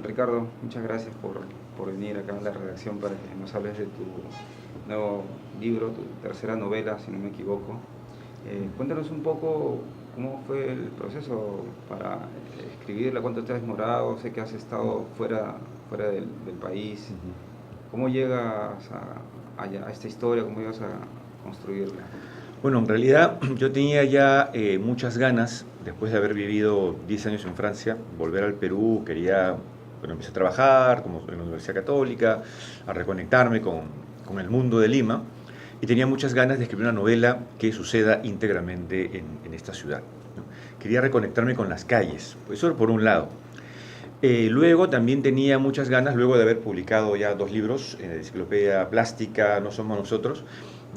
Ricardo, muchas gracias por venir acá a la redacción para que nos hables de tu nuevo libro, tu tercera novela, si no me equivoco. Cuéntanos un poco cómo fue el proceso para escribirla, cuánto te has demorado, sé que has estado fuera del país. ¿Cómo llegas a esta historia, cómo llegas a construirla? Bueno, en realidad yo tenía ya muchas ganas, después de haber vivido 10 años en Francia, volver al Perú. Quería, bueno, empecé a trabajar como en la Universidad Católica, a reconectarme con el mundo de Lima, y tenía muchas ganas de escribir una novela que suceda íntegramente en esta ciudad, ¿no? Quería reconectarme con las calles, pues eso por un lado. Luego también tenía muchas ganas, luego de haber publicado ya 2 libros, en la Enciclopedia Plástica, No Somos Nosotros,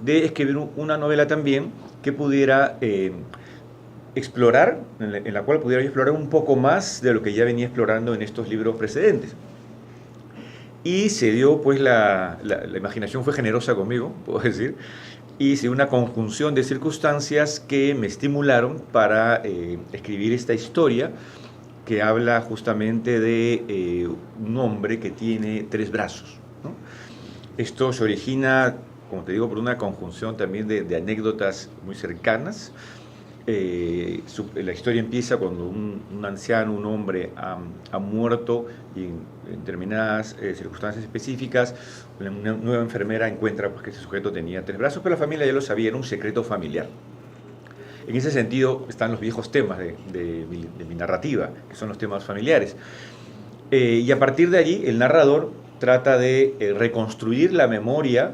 de escribir una novela también que pudiera explorar, en la cual pudiera explorar un poco más de lo que ya venía explorando en estos libros precedentes. Y se dio, pues, la imaginación fue generosa conmigo, puedo decir, y hice una conjunción de circunstancias que me estimularon para escribir esta historia que habla justamente de un hombre que tiene 3 brazos, ¿no? Esto se origina, como te digo, por una conjunción también de anécdotas muy cercanas. La historia empieza cuando un anciano, un hombre, ha muerto, y en determinadas circunstancias específicas, una nueva enfermera encuentra, pues, que ese sujeto tenía 3 brazos, pero la familia ya lo sabía, era un secreto familiar. En ese sentido están los viejos temas de mi narrativa, que son los temas familiares. Y a partir de allí el narrador trata de reconstruir la memoria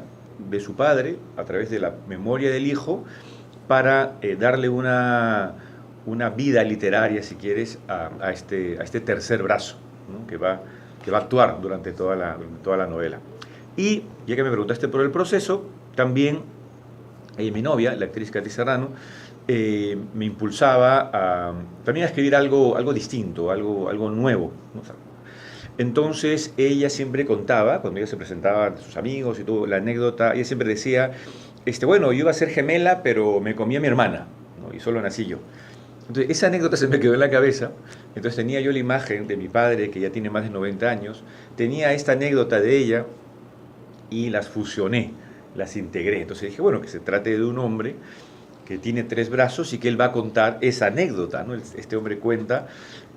de su padre a través de la memoria del hijo, para darle una vida literaria, si quieres, a este tercer brazo, ¿no? que va a actuar durante toda la novela. Y ya que me preguntaste por el proceso, también mi novia, la actriz Katy Serrano, me impulsaba también a escribir algo distinto, algo nuevo, ¿no? Entonces ella siempre contaba, cuando ella se presentaba a sus amigos y todo, la anécdota, ella siempre decía, bueno, yo iba a ser gemela, pero me comí a mi hermana, ¿no? Y solo nací yo. Entonces esa anécdota se me quedó en la cabeza. Entonces tenía yo la imagen de mi padre, que ya tiene más de 90 años, tenía esta anécdota de ella y las fusioné, las integré. Entonces dije, bueno, que se trate de un hombre que tiene 3 brazos y que él va a contar esa anécdota, ¿no? Este hombre cuenta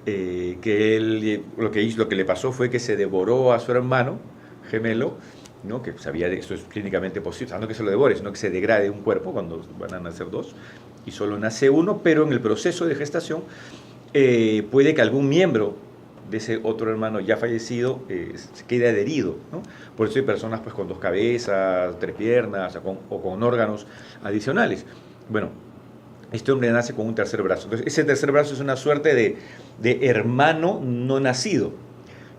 que él, lo que le pasó fue que se devoró a su hermano gemelo, ¿no? Que sabía esto es clínicamente posible, o sea, no que se lo devore, sino que se degrade un cuerpo cuando van a nacer 2, y solo nace uno, pero en el proceso de gestación puede que algún miembro de ese otro hermano ya fallecido se quede adherido, ¿no? Por eso hay personas, pues, con 2 cabezas, 3 piernas, o con órganos adicionales. Bueno, este hombre nace con un tercer brazo. Entonces, ese tercer brazo es una suerte de hermano no nacido.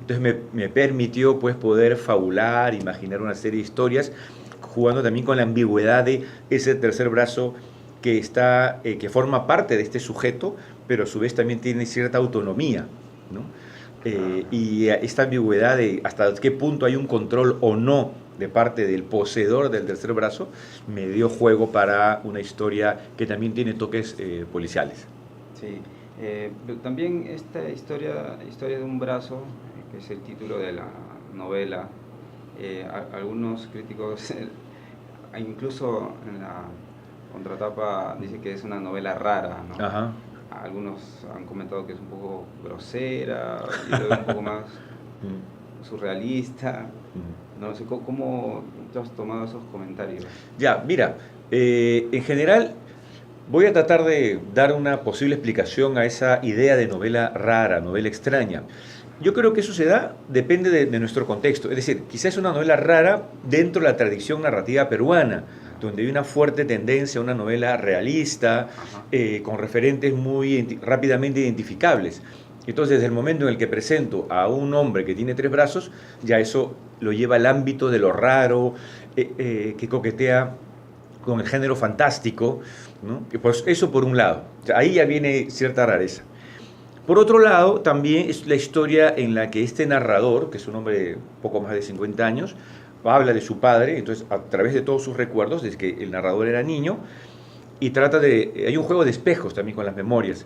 Entonces me permitió, pues, poder fabular, imaginar una serie de historias, jugando también con la ambigüedad de ese tercer brazo que forma parte de este sujeto, pero a su vez también tiene cierta autonomía, ¿no? Y esta ambigüedad de hasta qué punto hay un control o no de parte del poseedor del tercer brazo, me dio juego para una historia que también tiene toques policiales. Sí, también esta historia de un brazo, que es el título de la novela, algunos críticos, incluso en la contratapa, dice que es una novela rara, ¿no? Ajá. Algunos han comentado que es un poco grosera, y luego un poco más surrealista. No sé, ¿cómo tú has tomado esos comentarios? Ya, mira, en general voy a tratar de dar una posible explicación a esa idea de novela rara, novela extraña. Yo creo que eso depende de nuestro contexto. Es decir, quizás es una novela rara dentro de la tradición narrativa peruana, donde hay una fuerte tendencia a una novela realista, con referentes muy rápidamente identificables. Entonces, desde el momento en el que presento a un hombre que tiene 3 brazos, ya eso lo lleva al ámbito de lo raro, que coquetea con el género fantástico, ¿no? Pues eso por un lado. O sea, ahí ya viene cierta rareza. Por otro lado, también es la historia en la que este narrador, que es un hombre poco más de 50 años, habla de su padre, entonces a través de todos sus recuerdos, desde que el narrador era niño, y hay un juego de espejos también con las memorias.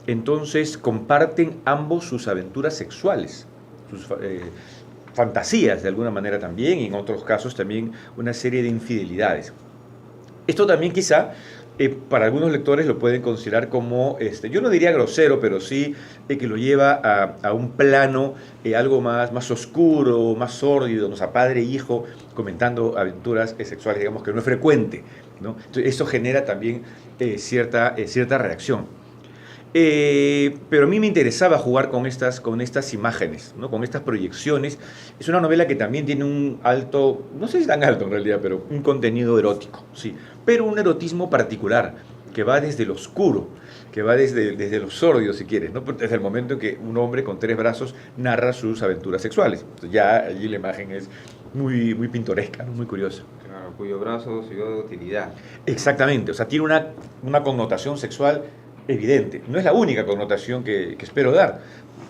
entonces comparten ambos sus aventuras sexuales, sus fantasías de alguna manera también, y en otros casos también una serie de infidelidades. Esto también quizá para algunos lectores lo pueden considerar como, yo no diría grosero, pero sí que lo lleva a un plano algo más oscuro, más sórdido, o sea, padre e hijo comentando aventuras sexuales, digamos que no es frecuente, ¿no? Entonces, eso genera también cierta reacción. Pero a mí me interesaba jugar con estas imágenes, ¿no? Con estas proyecciones. Es una novela que también tiene un alto, no sé si tan alto en realidad, pero un contenido erótico, sí. Pero un erotismo particular, que va desde lo oscuro, que va desde lo sórdido, si quieres, ¿no? Desde el momento en que un hombre con 3 brazos narra sus aventuras sexuales. Entonces ya allí la imagen es muy, muy pintoresca, ¿no? Muy curiosa. Claro, cuyo brazo sirvió de utilidad. Exactamente, o sea, tiene una connotación sexual evidente. No es la única connotación que espero dar,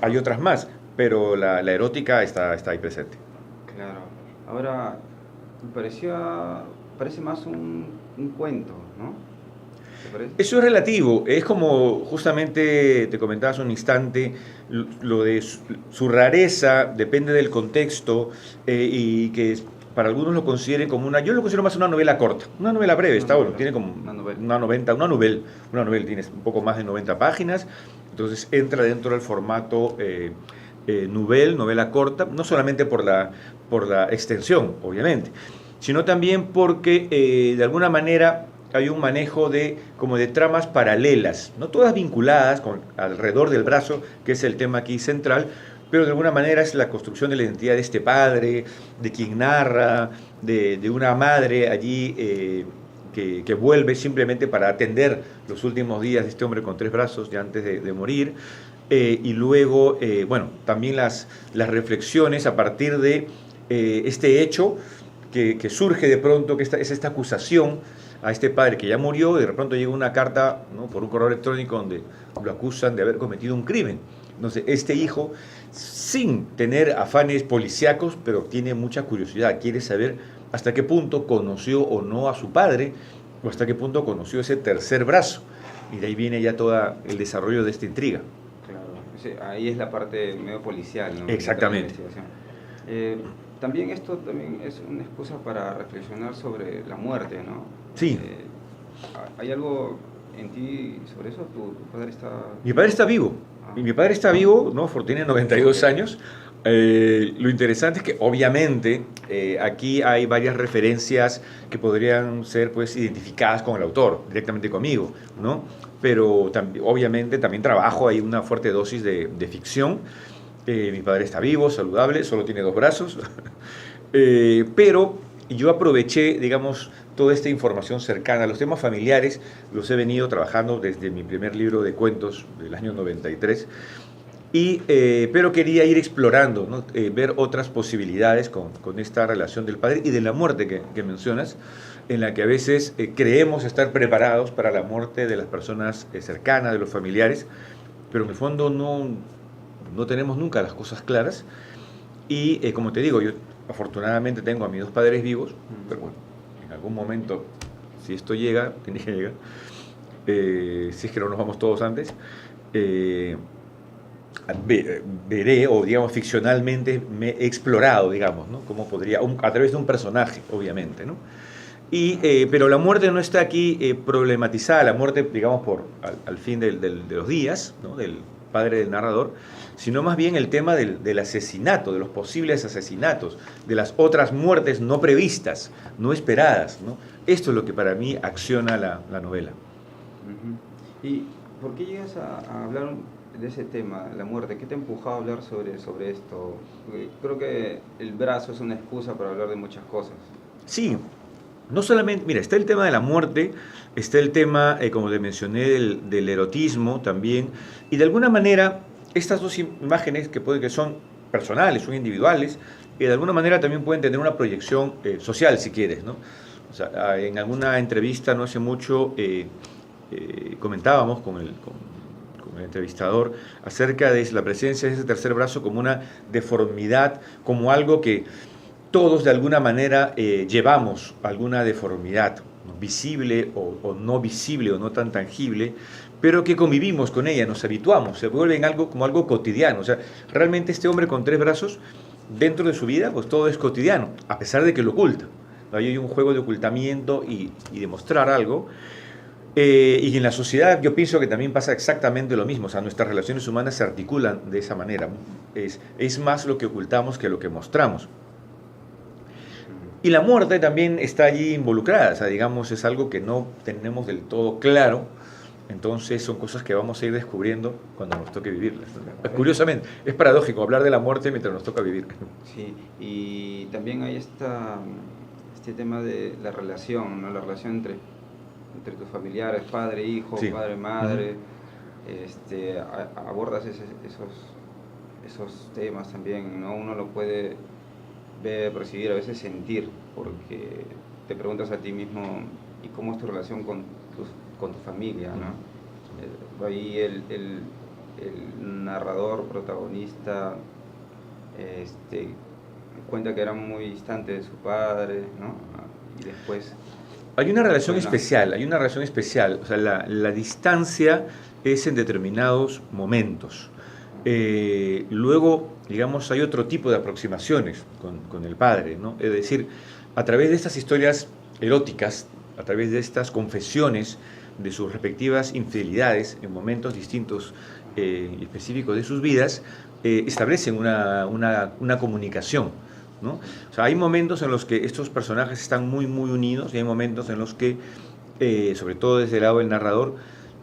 hay otras más, pero la erótica está ahí presente. Claro. Ahora, parece más un cuento, ¿no? ¿Te parece? Eso es relativo, es como justamente te comentaba hace un instante, lo de su rareza depende del contexto y que para algunos lo consideren como yo lo considero más una novela corta, una novela breve, está bueno, tiene como una novela. una novela, tiene un poco más de 90 páginas, entonces entra dentro del formato novela corta, no solamente por la extensión, obviamente, sino también porque de alguna manera hay un manejo como de tramas paralelas, no todas vinculadas alrededor del brazo, que es el tema aquí central, pero de alguna manera es la construcción de la identidad de este padre, de quien narra, de una madre allí que vuelve simplemente para atender los últimos días de este hombre con 3 brazos ya antes de morir, y luego, bueno, también las reflexiones a partir de este hecho que surge de pronto, que es esta acusación a este padre que ya murió, y de pronto llega una carta, ¿no?, por un correo electrónico donde lo acusan de haber cometido un crimen. Entonces, este hijo, sin tener afanes policíacos, pero tiene mucha curiosidad, quiere saber hasta qué punto conoció o no a su padre, o hasta qué punto conoció ese tercer brazo. Y de ahí viene ya todo el desarrollo de esta intriga. Claro, sí, ahí es la parte medio policial, ¿no? Exactamente. También esto también es una excusa para reflexionar sobre la muerte, ¿no? Sí. ¿Hay algo en ti sobre eso? ¿Tu padre está...? Mi padre está vivo. Mi padre está vivo, ¿no? Tiene 92 años. Lo interesante es que obviamente aquí hay varias referencias que podrían ser pues identificadas con el autor, directamente conmigo, ¿no? Pero obviamente también trabajo, hay una fuerte dosis de ficción. Mi padre está vivo, saludable, solo tiene 2 brazos, pero yo aproveché, digamos, toda esta información cercana. Los temas familiares los he venido trabajando desde mi primer libro de cuentos del año 93, pero quería ir explorando, ¿no? Ver otras posibilidades con esta relación del padre y de la muerte que mencionas, en la que a veces creemos estar preparados para la muerte de las personas cercanas, de los familiares, pero en el fondo no tenemos nunca las cosas claras. Y como te digo, yo afortunadamente tengo a mis 2 padres vivos, pero bueno, en algún momento, si esto llega, tiene que llegar, si es que no nos vamos todos antes, veré, o digamos ficcionalmente me he explorado, digamos, ¿no? Cómo podría, a través de un personaje, obviamente, ¿no? Pero la muerte no está aquí problematizada, la muerte, digamos, al fin de los días, ¿no?, del padre del narrador, sino más bien el tema del asesinato, de los posibles asesinatos, de las otras muertes no previstas, no esperadas, ¿no? Esto es lo que para mí acciona la novela. Uh-huh. ¿Y por qué llegas a hablar de ese tema, la muerte? ¿Qué te empujó a hablar sobre esto? Porque creo que el brazo es una excusa para hablar de muchas cosas. Sí, no solamente, mira, está el tema de la muerte, está el tema, como te mencioné, del erotismo también, y de alguna manera estas 2 imágenes que son personales, son individuales, y de alguna manera también pueden tener una proyección social, si quieres, ¿no? O sea, en alguna entrevista no hace mucho comentábamos con el entrevistador acerca de la presencia de ese tercer brazo como una deformidad, como algo que todos de alguna manera llevamos alguna deformidad, ¿no?, visible o no visible o no tan tangible, pero que convivimos con ella, nos habituamos, se vuelve en algo, como algo cotidiano. O sea, realmente este hombre con 3 brazos, dentro de su vida, pues todo es cotidiano, a pesar de que lo oculta. Ahí hay un juego de ocultamiento y demostrar algo. Y en la sociedad yo pienso que también pasa exactamente lo mismo. O sea, nuestras relaciones humanas se articulan de esa manera. Es más lo que ocultamos que lo que mostramos. Y la muerte también está allí involucrada. O sea, digamos, es algo que no tenemos del todo claro. Entonces son cosas que vamos a ir descubriendo cuando nos toque vivirlas. Curiosamente, es paradójico hablar de la muerte mientras nos toca vivir. Sí, y también hay este tema de la relación, ¿no? La relación entre tus familiares, padre, hijo, Sí. padre, madre. Abordas esos temas también, ¿no? Uno lo puede ver, percibir, a veces sentir, porque te preguntas a ti mismo, ¿y cómo es tu relación con tu familia, ¿no? Ahí el narrador, protagonista, cuenta que era muy distante de su padre, ¿no? Y después... Hay una relación especial, o sea, la distancia es en determinados momentos. Luego, digamos, hay otro tipo de aproximaciones con el padre, ¿no? Es decir, a través de estas historias eróticas, a través de estas confesiones de sus respectivas infidelidades en momentos distintos y específicos de sus vidas, establecen una comunicación, ¿no? O sea, hay momentos en los que estos personajes están muy, muy unidos y hay momentos en los que, sobre todo desde el lado del narrador,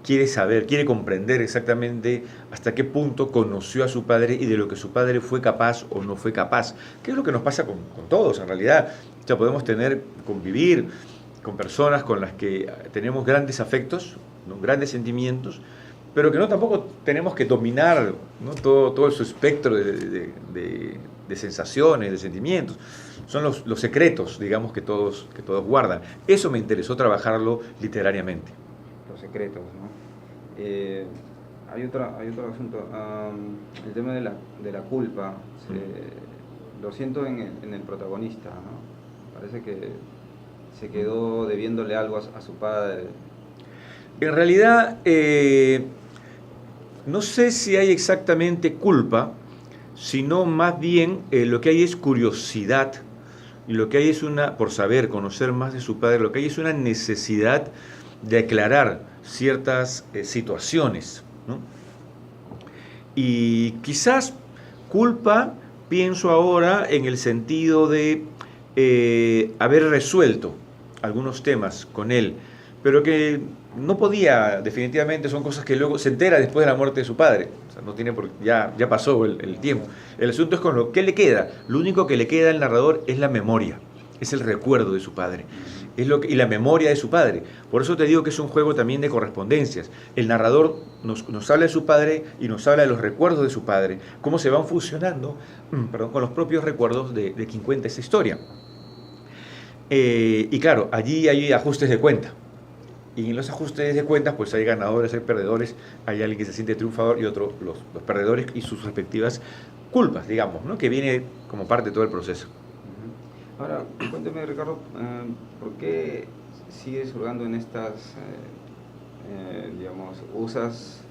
quiere saber, quiere comprender exactamente hasta qué punto conoció a su padre y de lo que su padre fue capaz o no fue capaz. ¿Qué es lo que nos pasa con todos en realidad? O sea, podemos convivir con personas con las que tenemos grandes afectos, ¿no? Grandes sentimientos, pero que no tampoco tenemos que dominar, ¿no? todo su espectro de sensaciones, de sentimientos. Son los secretos, digamos, que todos guardan. Eso me interesó trabajarlo literariamente. Los secretos, ¿no? Hay otro asunto, el tema de la culpa. Lo siento en el protagonista, ¿no? Parece que se quedó debiéndole algo a su padre. En realidad, no sé si hay exactamente culpa, sino más bien lo que hay es curiosidad, y lo que hay es por saber, conocer más de su padre, lo que hay es una necesidad de aclarar ciertas situaciones, ¿no? Y quizás culpa, pienso ahora en el sentido de haber resuelto algunos temas con él, pero que no podía, definitivamente son cosas que luego se entera después de la muerte de su padre. O sea, no tiene ya pasó el tiempo. El asunto es con lo que le queda. Lo único que le queda al narrador es la memoria, es el recuerdo de su padre. Y la memoria de su padre. Por eso te digo que es un juego también de correspondencias. El narrador nos habla de su padre y nos habla de los recuerdos de su padre, cómo se van fusionando con los propios recuerdos de quien cuenta esa historia. Y claro, allí hay ajustes de cuenta. Y en los ajustes de cuentas, pues hay ganadores, hay perdedores, hay alguien que se siente triunfador y otro, los perdedores y sus respectivas culpas, digamos, ¿no? Que viene como parte de todo el proceso. Ahora, cuéntame, Ricardo, ¿por qué sigues hurgando en estas, digamos, usas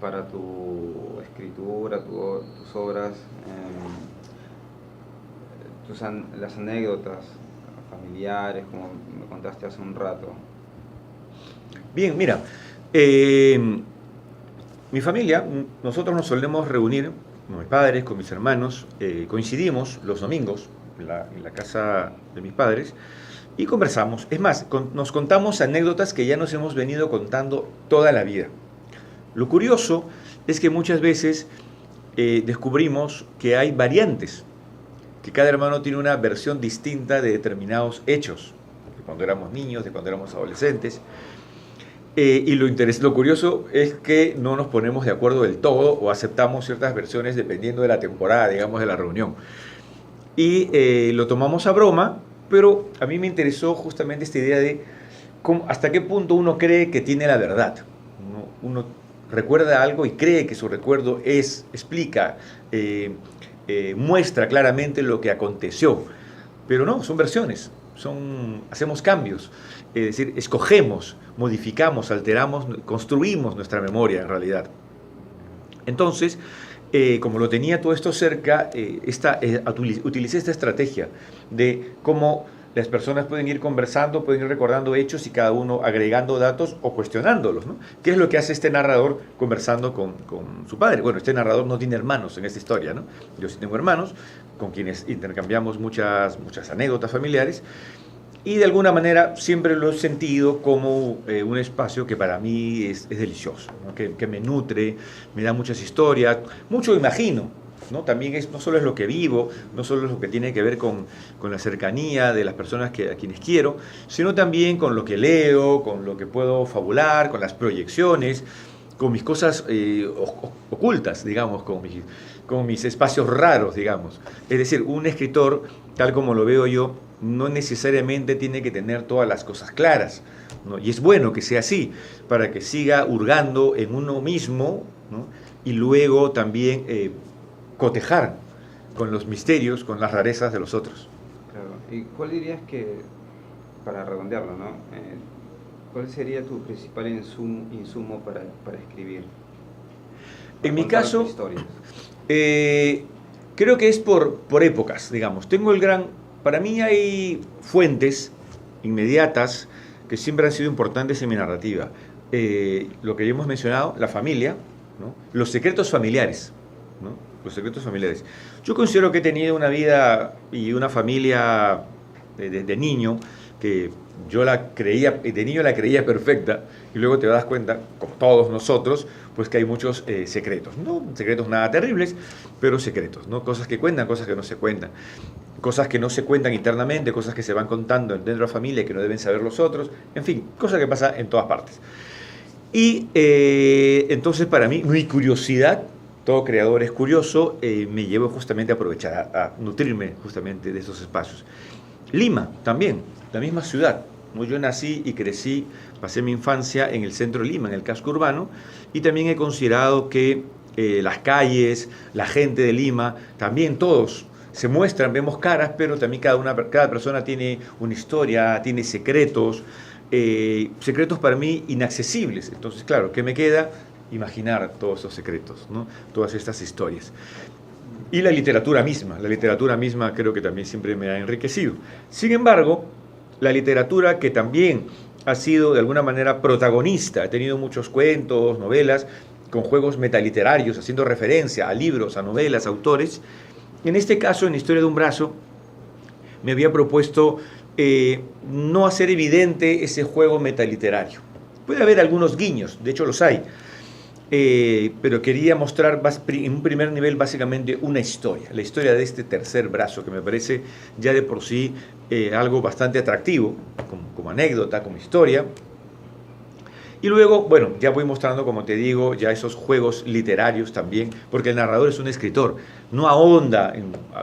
para tu escritura, tus obras, las anécdotas familiares, como me contaste hace un rato? Bien, mira, mi familia, nosotros nos solemos reunir, con mis padres, con mis hermanos, coincidimos los domingos en la casa de mis padres y conversamos. Es más, nos contamos anécdotas que ya nos hemos venido contando toda la vida. Lo curioso es que muchas veces descubrimos que hay variantes, que cada hermano tiene una versión distinta de determinados hechos, de cuando éramos niños, de cuando éramos adolescentes. Y lo curioso es que no nos ponemos de acuerdo del todo o aceptamos ciertas versiones dependiendo de la temporada, digamos, de la reunión. Y lo tomamos a broma, pero a mí me interesó justamente esta idea de hasta qué punto uno cree que tiene la verdad. Uno recuerda algo y cree que su recuerdo explica, muestra claramente lo que aconteció. Pero no, son versiones. hacemos cambios, es decir, escogemos, modificamos, alteramos, construimos nuestra memoria en realidad. Entonces, como lo tenía todo esto cerca, utilicé esta estrategia de cómo las personas pueden ir conversando, pueden ir recordando hechos y cada uno agregando datos o cuestionándolos, ¿no? ¿Qué es lo que hace este narrador conversando con su padre? Bueno, este narrador no tiene hermanos en esta historia, ¿no? Yo sí tengo hermanos con quienes intercambiamos muchas anécdotas familiares y de alguna manera siempre lo he sentido como un espacio que para mí es delicioso, ¿no? Que me nutre, me da muchas historias, mucho imagino, ¿no? También no solo es lo que vivo, no solo es lo que tiene que ver con la cercanía de las personas a quienes quiero, sino también con lo que leo, con lo que puedo fabular, con las proyecciones, con mis cosas ocultas, digamos, con mis espacios raros, digamos. Es decir, un escritor, tal como lo veo yo, no necesariamente tiene que tener todas las cosas claras, ¿no? Y es bueno que sea así, para que siga hurgando en uno mismo, ¿no? Y luego también cotejar con los misterios, con las rarezas de los otros. Claro. ¿Y cuál dirías que, para redondearlo, ¿no? ¿Cuál sería tu principal insumo para escribir? En mi caso, creo que es por épocas, digamos. Para mí hay fuentes inmediatas que siempre han sido importantes en mi narrativa. Lo que ya hemos mencionado, la familia, ¿no? Los secretos familiares, ¿no? Los secretos familiares. Yo considero que he tenido una vida y una familia de niño que yo de niño la creía perfecta y luego te das cuenta, como todos nosotros, pues que hay muchos secretos, no secretos nada terribles, pero secretos, ¿no? Cosas que cuentan, cosas que no se cuentan, cosas que no se cuentan internamente, cosas que se van contando dentro de la familia y que no deben saber los otros, en fin, cosas que pasan en todas partes. Y entonces para mí, mi curiosidad, todo creador es curioso, me llevo justamente a aprovechar, a nutrirme justamente de esos espacios. Lima también, la misma ciudad. Yo nací y crecí, pasé mi infancia en el centro de Lima, en el casco urbano, y también he considerado que las calles, la gente de Lima, también todos se muestran, vemos caras, pero también cada persona tiene una historia, tiene secretos, secretos para mí inaccesibles. Entonces, claro, ¿qué me queda? Imaginar todos esos secretos, ¿no? Todas estas historias. Y la literatura misma creo que también siempre me ha enriquecido. Sin embargo, la literatura que también ha sido de alguna manera protagonista, ha tenido muchos cuentos, novelas, con juegos metaliterarios, haciendo referencia a libros, a novelas, a autores. En este caso, en Historia de un brazo, me había propuesto no hacer evidente ese juego metaliterario. Puede haber algunos guiños, de hecho los hay, pero quería mostrar en un primer nivel básicamente una historia, la historia de este tercer brazo, que me parece ya de por sí algo bastante atractivo, como anécdota, como historia. Y luego, bueno, ya voy mostrando, como te digo, ya esos juegos literarios también, porque el narrador es un escritor, no ahonda,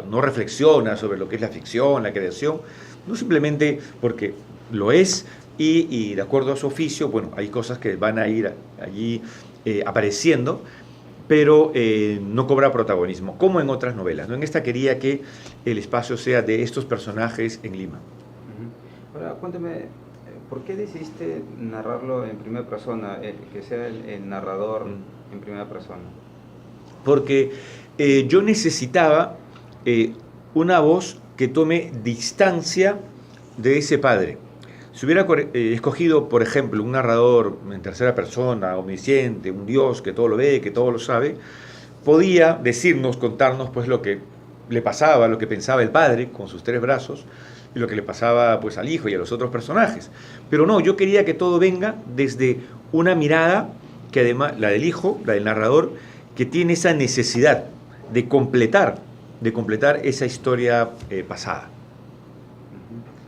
no reflexiona sobre lo que es la ficción, la creación, no simplemente porque lo es y de acuerdo a su oficio, bueno, hay cosas que van a ir allí apareciendo, pero no cobra protagonismo, como en otras novelas, ¿no? En esta quería que el espacio sea de estos personajes en Lima. Ahora, cuéntame, ¿por qué decidiste narrarlo en primera persona, que sea el narrador en primera persona? Porque yo necesitaba una voz que tome distancia de ese padre. Si hubiera escogido, por ejemplo, un narrador en tercera persona, omnisciente, un Dios que todo lo ve, que todo lo sabe, podía contarnos pues lo que le pasaba, lo que pensaba el padre con sus tres brazos, y lo que le pasaba pues al hijo y a los otros personajes. Pero no, yo quería que todo venga desde una mirada que además, la del hijo, la del narrador, que tiene esa necesidad de completar esa historia pasada.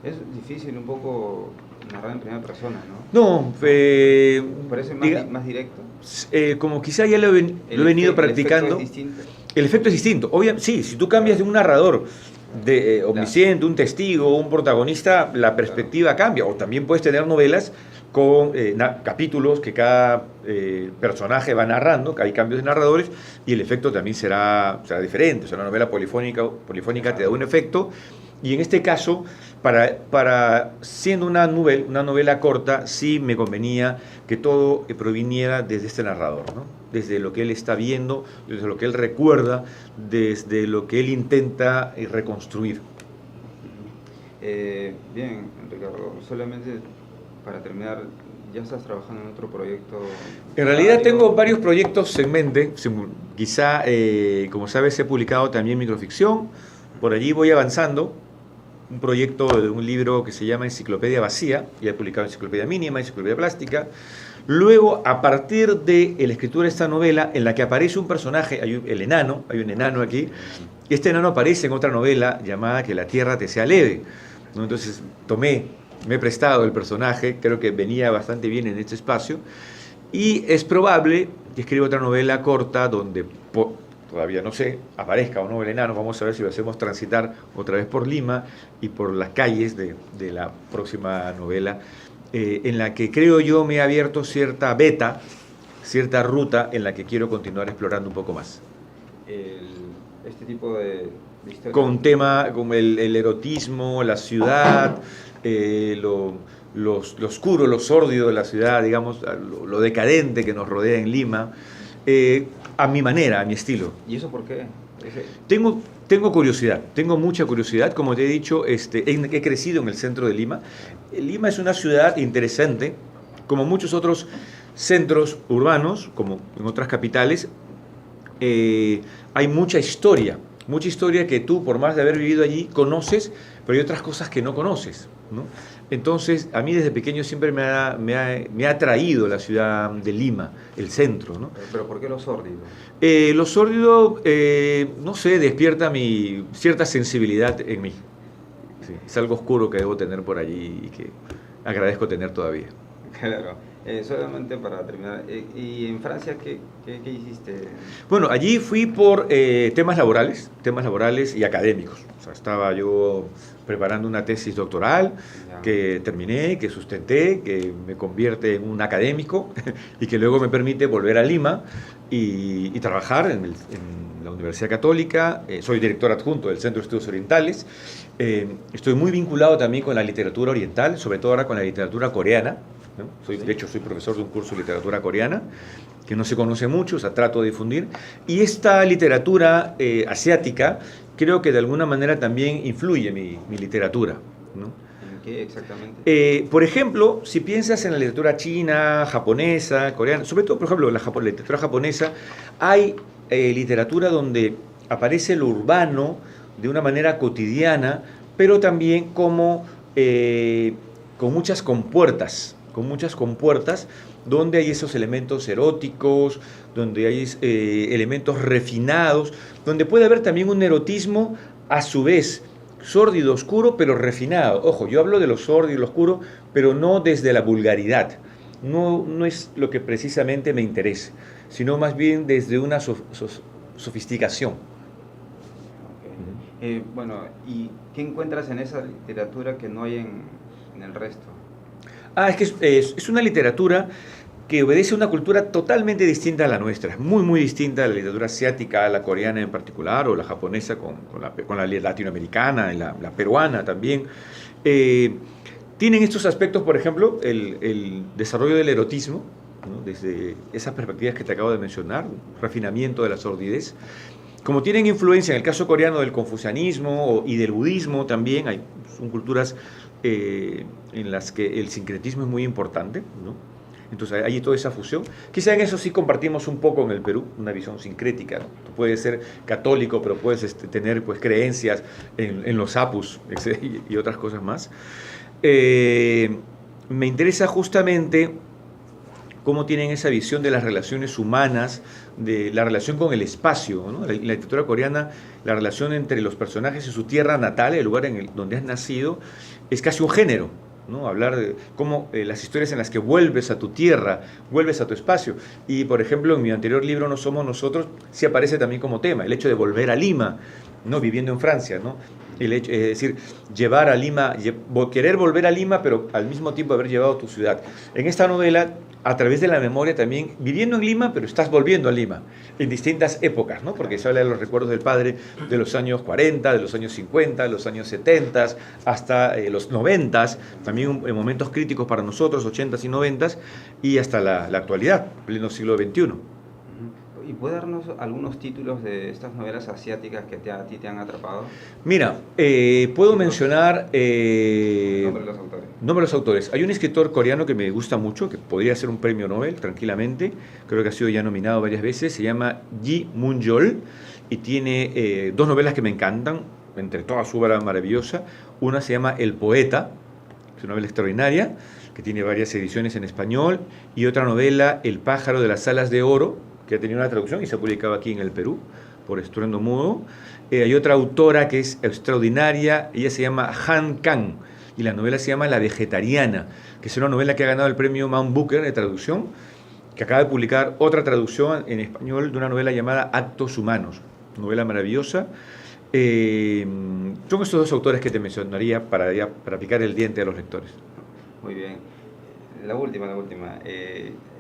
Es difícil un poco narrar en primera persona, ¿no? No, ¿Parece más directo? Como quizá ya lo he venido practicando. ¿El efecto es distinto? El efecto es distinto. Sí, si tú cambias de un narrador omnisciente, un testigo, un protagonista, la perspectiva cambia. O también puedes tener novelas con capítulos que cada personaje va narrando, que hay cambios de narradores, y el efecto también será diferente. O sea, una novela polifónica te da un efecto, Y en este caso, siendo una novela corta, sí me convenía que todo proviniera desde este narrador, ¿no? Desde lo que él está viendo, desde lo que él recuerda, desde lo que él intenta reconstruir. Bien, Ricardo, solamente para terminar, ¿ya estás trabajando en otro proyecto? En realidad tengo varios proyectos en mente. Quizá, como sabes, he publicado también microficción. Por allí voy avanzando. Un proyecto de un libro que se llama Enciclopedia Vacía. Ya he publicado Enciclopedia Mínima, Enciclopedia Plástica. Luego, a partir de la escritura de esta novela, en la que aparece un personaje, hay un enano aquí. Este enano aparece en otra novela llamada Que la tierra te sea leve, ¿no? Entonces me he prestado el personaje, creo que venía bastante bien en este espacio, y es probable que escriba otra novela corta donde, todavía no sé, aparezca o no el enano. Vamos a ver si lo hacemos transitar otra vez por Lima y por las calles de la próxima novela, en la que creo yo me he abierto cierta ruta en la que quiero continuar explorando un poco más. Este tipo de historia. Con tema como el erotismo, la ciudad, lo oscuro, lo sórdido de la ciudad, digamos, lo decadente que nos rodea en Lima, a mi manera, a mi estilo. ¿Y eso por qué? Tengo curiosidad, tengo mucha curiosidad. Como te he dicho, he crecido en el centro de Lima. Lima es una ciudad interesante, como muchos otros centros urbanos, como en otras capitales. Hay mucha historia que tú, por más de haber vivido allí, conoces, pero hay otras cosas que no conoces, ¿no? Entonces, a mí desde pequeño siempre me ha atraído la ciudad de Lima, el centro, ¿no? ¿Pero por qué lo sórdido? Lo sórdido, no sé, despierta cierta sensibilidad en mí. Sí, es algo oscuro que debo tener por allí y que agradezco tener todavía. Claro. Solamente para terminar, ¿y en Francia qué hiciste? Bueno, allí fui por temas laborales y académicos. O sea, estaba yo preparando una tesis doctoral que terminé, que sustenté, que me convierte en un académico y que luego me permite volver a Lima y trabajar en la Universidad Católica. Soy director adjunto del Centro de Estudios Orientales. Estoy muy vinculado también con la literatura oriental, sobre todo ahora con la literatura coreana, ¿no? De hecho, soy profesor de un curso de literatura coreana, que no se conoce mucho, o sea, trato de difundir. Y esta literatura asiática creo que de alguna manera también influye mi literatura, ¿no? ¿En qué exactamente? Por ejemplo, si piensas en la literatura china, japonesa, coreana, sobre todo, por ejemplo, la literatura japonesa, hay literatura donde aparece lo urbano de una manera cotidiana, pero también como con muchas compuertas, donde hay esos elementos eróticos, donde hay elementos refinados, donde puede haber también un erotismo a su vez sórdido, oscuro, pero refinado. Ojo, yo hablo de lo sórdido y lo oscuro, pero no desde la vulgaridad. No es lo que precisamente me interesa, sino más bien desde una sofisticación. Okay. Bueno, ¿y qué encuentras en esa literatura que no hay en el resto? Es que es una literatura que obedece a una cultura totalmente distinta a la nuestra, muy distinta a la literatura asiática, a la coreana en particular, o la japonesa con la latinoamericana, y la peruana también. Tienen estos aspectos, por ejemplo, el desarrollo del erotismo, ¿no? Desde esas perspectivas que te acabo de mencionar, un refinamiento de la sordidez. Como tienen influencia en el caso coreano del confucianismo y del budismo también, son culturas en las que el sincretismo es muy importante, ¿no? Entonces hay toda esa fusión. Quizá en eso sí compartimos un poco en el Perú, una visión sincrética, ¿no? Tú puedes ser católico, pero puedes tener pues, creencias en los apus y otras cosas más. Me interesa justamente cómo tienen esa visión de las relaciones humanas, de la relación con el espacio, ¿no? En la literatura coreana, la relación entre los personajes y su tierra natal, el lugar donde has nacido, es casi un género, ¿no? Hablar de cómo las historias en las que vuelves a tu tierra, vuelves a tu espacio. Y, por ejemplo, en mi anterior libro, No somos nosotros, sí aparece también como tema, el hecho de volver a Lima. ¿no? Viviendo en Francia, ¿no? El hecho, es decir, llevar a Lima, querer volver a Lima, pero al mismo tiempo haber llevado tu ciudad. En esta novela, a través de la memoria también, viviendo en Lima, pero estás volviendo a Lima, en distintas épocas, ¿no? Porque se habla de los recuerdos del padre de los años 40, de los años 50, de los años 70, hasta los 90, también en momentos críticos para nosotros, 80s y 90s, y hasta la actualidad, pleno siglo XXI. ¿Y puede darnos algunos títulos de estas novelas asiáticas que a ti te han atrapado? Mira, puedo mencionar... Nombre de los autores. Nombre de los autores. Hay un escritor coreano que me gusta mucho, que podría ser un premio Nobel tranquilamente, creo que ha sido ya nominado varias veces, se llama Ji Mun-yeol y tiene dos novelas que me encantan, entre toda su obra maravillosa. Una se llama El Poeta, es una novela extraordinaria, que tiene varias ediciones en español, y otra novela, El Pájaro de las Alas de Oro, que ha tenido una traducción y se ha publicado aquí en el Perú por Estruendo Mudo. Hay otra autora que es extraordinaria, ella se llama Han Kang, y la novela se llama La Vegetariana, que es una novela que ha ganado el premio Mount Booker de traducción, que acaba de publicar otra traducción en español de una novela llamada Actos Humanos, novela maravillosa. Son estos dos autores que te mencionaría para picar el diente a los lectores. Muy bien. La última.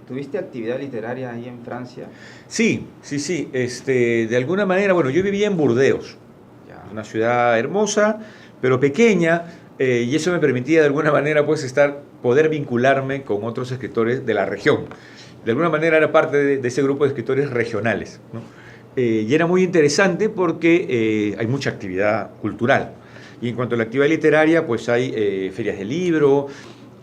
¿Tuviste actividad literaria ahí en Francia? Sí. De alguna manera, bueno, yo vivía en Burdeos, una ciudad hermosa, pero pequeña, y eso me permitía de alguna manera pues poder vincularme con otros escritores de la región. De alguna manera era parte de ese grupo de escritores regionales, ¿no? Y era muy interesante porque hay mucha actividad cultural. Y en cuanto a la actividad literaria, pues hay ferias de libro.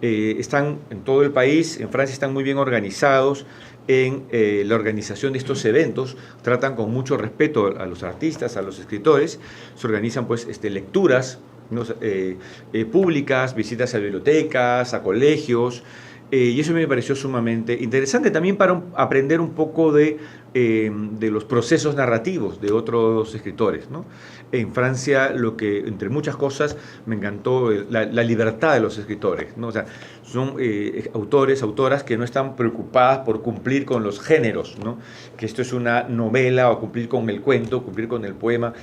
Están en todo el país, en Francia están muy bien organizados en la organización de estos eventos, tratan con mucho respeto a los artistas, a los escritores, se organizan pues lecturas, ¿no? Públicas, visitas a bibliotecas, a colegios, y eso me pareció sumamente interesante también para aprender un poco de los procesos narrativos de otros escritores, ¿no? En Francia, lo que, entre muchas cosas, me encantó la libertad de los escritores, ¿no? O sea, son autoras que no están preocupadas por cumplir con los géneros, ¿no? Que esto es una novela, o cumplir con el cuento, cumplir con el poema.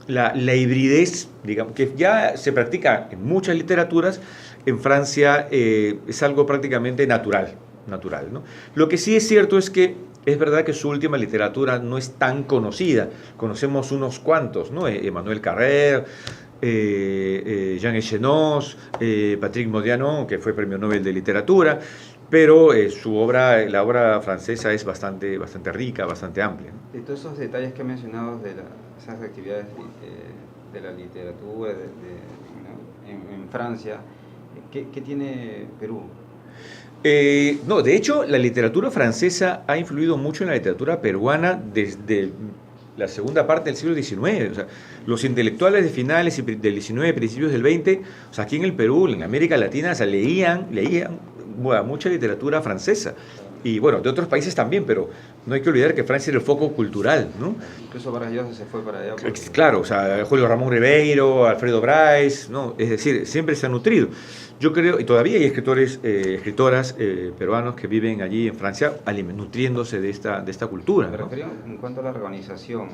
La hibridez, digamos, que ya se practica en muchas literaturas, en Francia es algo prácticamente natural, ¿no? Lo que sí es cierto es que es verdad que su última literatura no es tan conocida. Conocemos unos cuantos, ¿no? Emmanuel Carrère, Jean Echenoz, Patrick Modiano, que fue premio Nobel de Literatura, pero su obra, la obra francesa es bastante rica, bastante amplia, ¿no? De todos esos detalles que he mencionado de esas actividades de la literatura en Francia, ¿qué tiene Perú? No, de hecho, la literatura francesa ha influido mucho en la literatura peruana desde la segunda parte del siglo XIX. O sea, los intelectuales de finales del XIX, principios del XX, o sea, aquí en el Perú, en América Latina, o sea, leían mucha literatura francesa. Y bueno, de otros países también, pero no hay que olvidar que Francia era el foco cultural, ¿no? Incluso Vargas Llosa se fue para allá. Claro, o sea, Julio Ramón Ribeiro, Alfredo Bryce, ¿no? Es decir, siempre se ha nutrido. Yo creo, y todavía hay escritoras peruanos que viven allí en Francia nutriéndose de esta cultura, Me ¿no? refería en cuanto a la organización,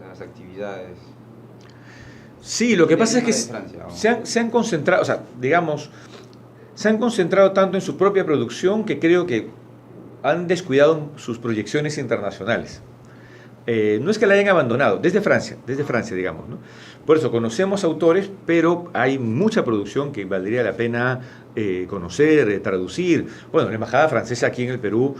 a las actividades. Sí, lo que pasa es que Francia, se han concentrado, o sea, digamos, se han concentrado tanto en su propia producción que creo que han descuidado sus proyecciones internacionales. No es que la hayan abandonado, desde Francia, digamos, ¿no? Por eso conocemos autores, pero hay mucha producción que valdría la pena conocer, traducir. Bueno, la Embajada Francesa aquí en el Perú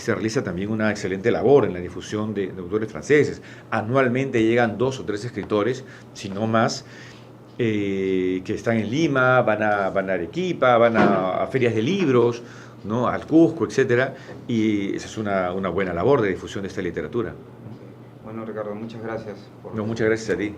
realiza también una excelente labor en la difusión de autores franceses. Anualmente llegan 2 o 3 escritores, si no más, que están en Lima, van a Arequipa, van a ferias de libros, ¿no? Al Cusco, etcétera, y esa es una buena labor de difusión de esta literatura. Bueno, Ricardo, muchas gracias. No, muchas gracias a ti.